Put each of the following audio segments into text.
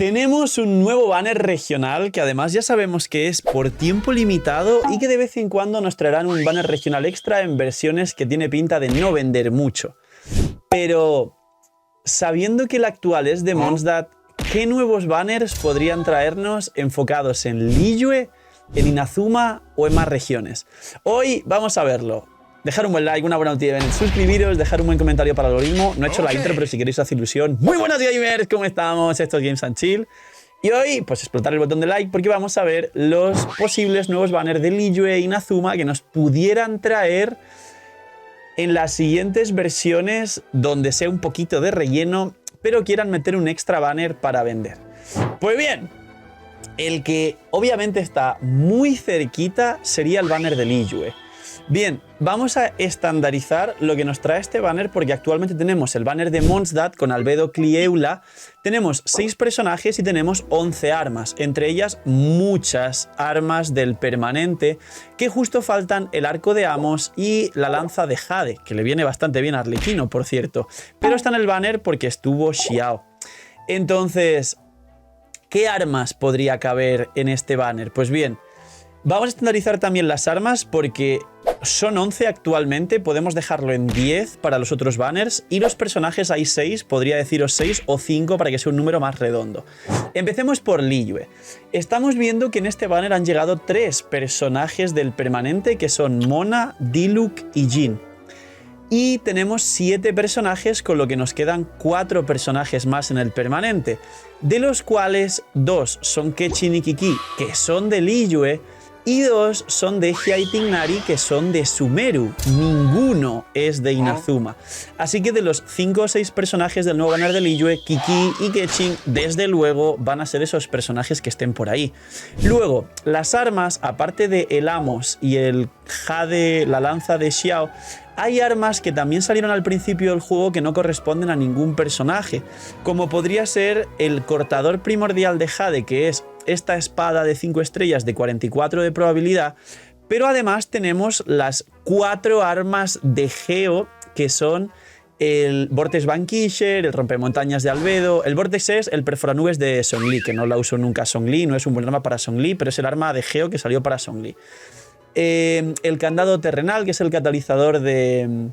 Tenemos un nuevo banner regional que además ya sabemos que es por tiempo limitado y que de vez en cuando nos traerán un banner regional extra en versiones que tiene pinta de no vender mucho. Pero, sabiendo que el actual es de Mondstadt, ¿qué nuevos banners podrían traernos enfocados en Liyue, en Inazuma o en más regiones? Hoy vamos a verlo. Dejar un buen like, una buena noticia, suscribiros, dejar un buen comentario para el algoritmo. No he hecho la intro, pero si queréis hacer ilusión. Muy buenos gamers, ¿cómo estamos? Esto es Games and Chill. Y hoy, pues explotar el botón de like porque vamos a ver los posibles nuevos banners de Liyue e Inazuma que nos pudieran traer en las siguientes versiones donde sea un poquito de relleno, pero quieran meter un extra banner para vender. Pues bien, el que obviamente está muy cerquita sería el banner de Liyue. Bien, vamos a estandarizar lo que nos trae este banner porque actualmente tenemos el banner de Mondstadt con Albedo, Clieula, tenemos 6 personajes y tenemos 11 armas, entre ellas muchas armas del permanente que justo faltan el arco de Amos y la lanza de Jade, que le viene bastante bien a Arlequino, por cierto, pero está en el banner porque estuvo Xiao. Entonces, ¿qué armas podría caber en este banner? Pues bien, vamos a estandarizar también las armas porque son 11 actualmente, podemos dejarlo en 10 para los otros banners y los personajes hay 6, podría deciros 6 o 5 para que sea un número más redondo. Empecemos por Liyue. Estamos viendo que en este banner han llegado 3 personajes del permanente que son Mona, Diluc y Jin. Y tenemos 7 personajes, con lo que nos quedan 4 personajes más en el permanente, de los cuales 2 son Kechin y Kiki, que son de Liyue, y 2 son de Hyaitinari, que son de Sumeru. Ninguno es de Inazuma. Así que de los 5 o 6 personajes del nuevo banner de Liyue, Kiki y Kechin, desde luego, van a ser esos personajes que estén por ahí. Luego, las armas, aparte de el Amos y el Jade, la lanza de Xiao, hay armas que también salieron al principio del juego que no corresponden a ningún personaje, como podría ser el cortador primordial de Jade, que es esta espada de 5 estrellas de 44 de probabilidad, pero además tenemos las 4 armas de Geo, que son el Vortex Vanquisher, el Rompemontañas de Albedo, el Vortex es el Perforanubes de Zhongli, que no la uso nunca Zhongli, no es un buen arma para Zhongli, pero es el arma de Geo que salió para Zhongli. El candado terrenal, que es el catalizador de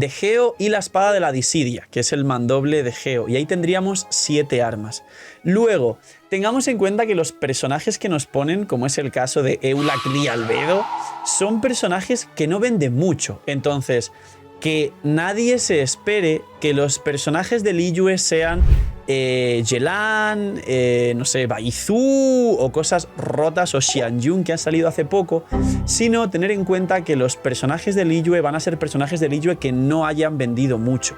Geo, y la espada de la Disidia, que es el mandoble de Geo, y ahí tendríamos 7 armas. Luego, tengamos en cuenta que los personajes que nos ponen, como es el caso de Eulacri y Albedo, son personajes que no venden mucho, entonces que nadie se espere que los personajes de Liyue sean Yelan, no sé, Baizu o cosas rotas o Xianyun que han salido hace poco, sino tener en cuenta que los personajes de Liyue van a ser personajes de Liyue que no hayan vendido mucho.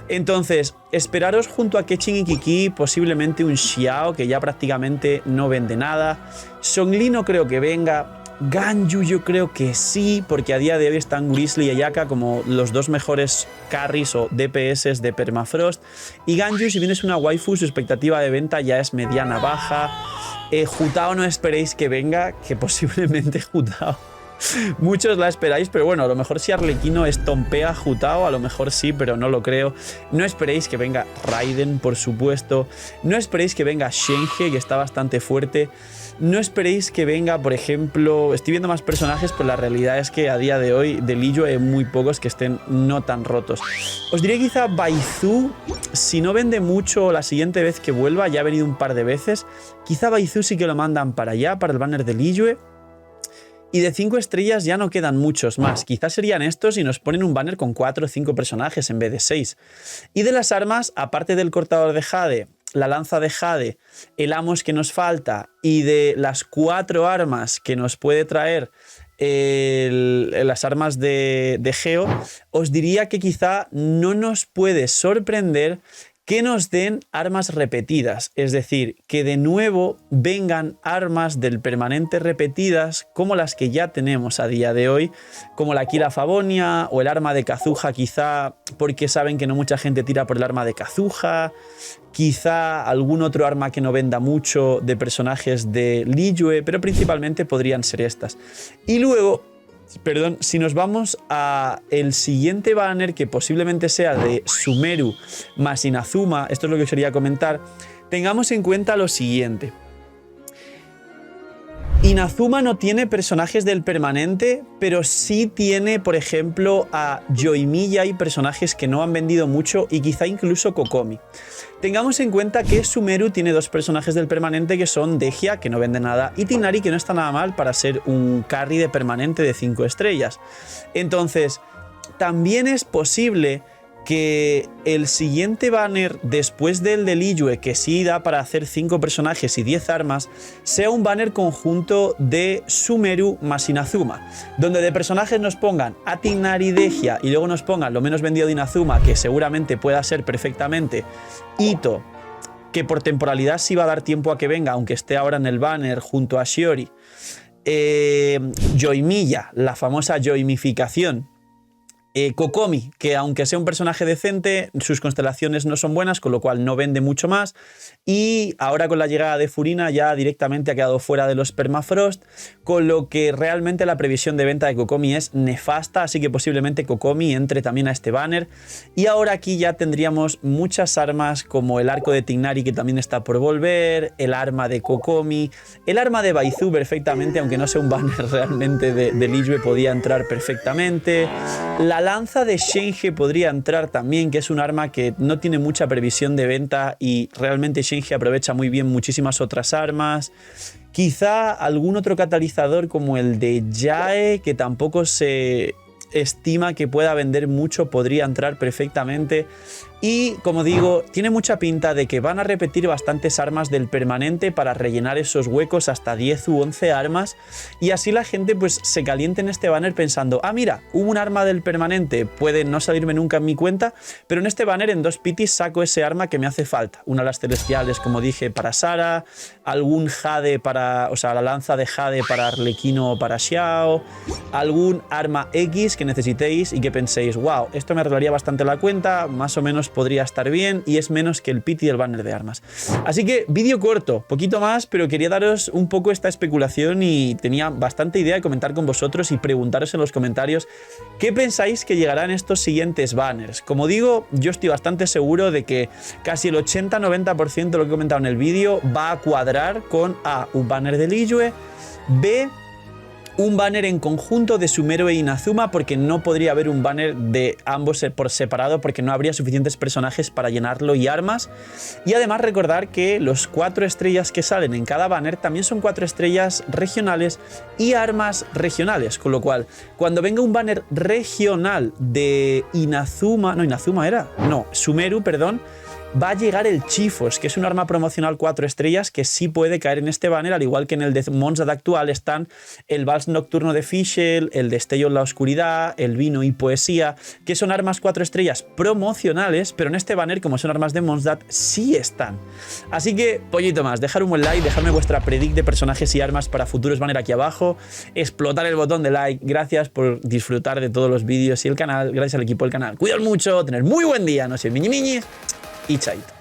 Entonces, esperaros junto a Kechin y Kiki posiblemente un Xiao que ya prácticamente no vende nada. Zhongli no creo que venga. Ganyu yo creo que sí, porque a día de hoy están Grizzly y Ayaka como los 2 mejores carries o DPS de Permafrost. Y Ganyu, si bien es una waifu, su expectativa de venta ya es mediana baja. Jutao no esperéis que venga, que posiblemente Jutao muchos la esperáis, pero bueno, a lo mejor si Arlequino estompea a Jutao, a lo mejor sí, pero no lo creo. No esperéis que venga Raiden, por supuesto. No esperéis que venga Shenhe, que está bastante fuerte. No esperéis que venga, por ejemplo, estoy viendo más personajes, pero la realidad es que a día de hoy de Liyue hay muy pocos que estén no tan rotos. Os diré quizá Baizu, si no vende mucho la siguiente vez que vuelva, ya ha venido un par de veces, quizá Baizu sí que lo mandan para allá, para el banner de Liyue. Y de 5 estrellas ya no quedan muchos más. Quizás serían estos y nos ponen un banner con 4 o 5 personajes en vez de 6. Y de las armas, aparte del cortador de Jade, la lanza de Jade, el Amos que nos falta y de las 4 armas que nos puede traer las armas de Geo, os diría que quizá no nos puede sorprender que nos den armas repetidas, es decir, que de nuevo vengan armas del permanente repetidas como las que ya tenemos a día de hoy, como la Kira Favonia o el arma de Kazuha, quizá porque saben que no mucha gente tira por el arma de Kazuha, quizá algún otro arma que no venda mucho de personajes de Liyue, pero principalmente podrían ser estas. Y luego, perdón, si nos vamos a el siguiente banner, que posiblemente sea de Sumeru más Inazuma, esto es lo que os quería comentar, tengamos en cuenta lo siguiente. Inazuma no tiene personajes del permanente, pero sí tiene, por ejemplo, a Yoimiya y personajes que no han vendido mucho y quizá incluso Kokomi. Tengamos en cuenta que Sumeru tiene dos personajes del permanente que son Dehya, que no vende nada, y Tighnari, que no está nada mal para ser un carry de permanente de 5 estrellas. Entonces, también es posible que el siguiente banner después del de Liyue, que sí da para hacer 5 personajes y 10 armas, sea un banner conjunto de Sumeru más Inazuma, donde de personajes nos pongan a Tighnari y Dehya y luego nos pongan lo menos vendido de Inazuma, que seguramente pueda ser perfectamente Itto, que por temporalidad sí va a dar tiempo a que venga, aunque esté ahora en el banner junto a Shiori, Yoimiya, la famosa yoimificación, Kokomi, que aunque sea un personaje decente, sus constelaciones no son buenas, con lo cual no vende mucho más. Y ahora con la llegada de Furina ya directamente ha quedado fuera de los Permafrost, con lo que realmente la previsión de venta de Kokomi es nefasta, así que posiblemente Kokomi entre también a este banner. Y ahora aquí ya tendríamos muchas armas como el arco de Tighnari, que también está por volver, el arma de Kokomi, el arma de Baizu perfectamente, aunque no sea un banner realmente de Liyue, podía entrar perfectamente. La lanza de Shenhe podría entrar también, que es un arma que no tiene mucha previsión de venta y realmente Shenhe aprovecha muy bien muchísimas otras armas. Quizá algún otro catalizador como el de Yae, que tampoco se estima que pueda vender mucho, podría entrar perfectamente. Y, como digo, tiene mucha pinta de que van a repetir bastantes armas del permanente para rellenar esos huecos, hasta 10 u 11 armas, y así la gente pues se caliente en este banner pensando, ah mira, hubo un arma del permanente, puede no salirme nunca en mi cuenta, pero en este banner en 2 pitis saco ese arma que me hace falta. Una de las celestiales, como dije, para Sara, algún Jade para, o sea, la lanza de Jade para Arlequino o para Xiao, algún arma X que necesitéis y que penséis, wow, esto me arreglaría bastante la cuenta, más o menos podría estar bien y es menos que el pity del banner de armas. Así que vídeo corto, poquito más, pero quería daros un poco esta especulación y tenía bastante idea de comentar con vosotros y preguntaros en los comentarios qué pensáis que llegarán estos siguientes banners. Como digo, yo estoy bastante seguro de que casi el 80-90% de lo que he comentado en el vídeo va a cuadrar con A, un banner de Liyue, B, un banner en conjunto de Sumeru e Inazuma, porque no podría haber un banner de ambos por separado porque no habría suficientes personajes para llenarlo y armas. Y además recordar que los 4 estrellas que salen en cada banner también son 4 estrellas regionales y armas regionales, con lo cual cuando venga un banner regional de Sumeru, perdón, va a llegar el Chifos, que es un arma promocional 4 estrellas que sí puede caer en este banner, al igual que en el de Mondstadt actual están el Vals Nocturno de Fischl, el Destello en la Oscuridad, el Vino y Poesía, que son armas 4 estrellas promocionales, pero en este banner, como son armas de Mondstadt, sí están. Así que, pollito más, dejar un buen like, dejarme vuestra predict de personajes y armas para futuros banner aquí abajo, explotar el botón de like, gracias por disfrutar de todos los vídeos y el canal, gracias al equipo del canal. Cuidaos mucho, tener muy buen día, no sé, miñi miñi. Y chaito.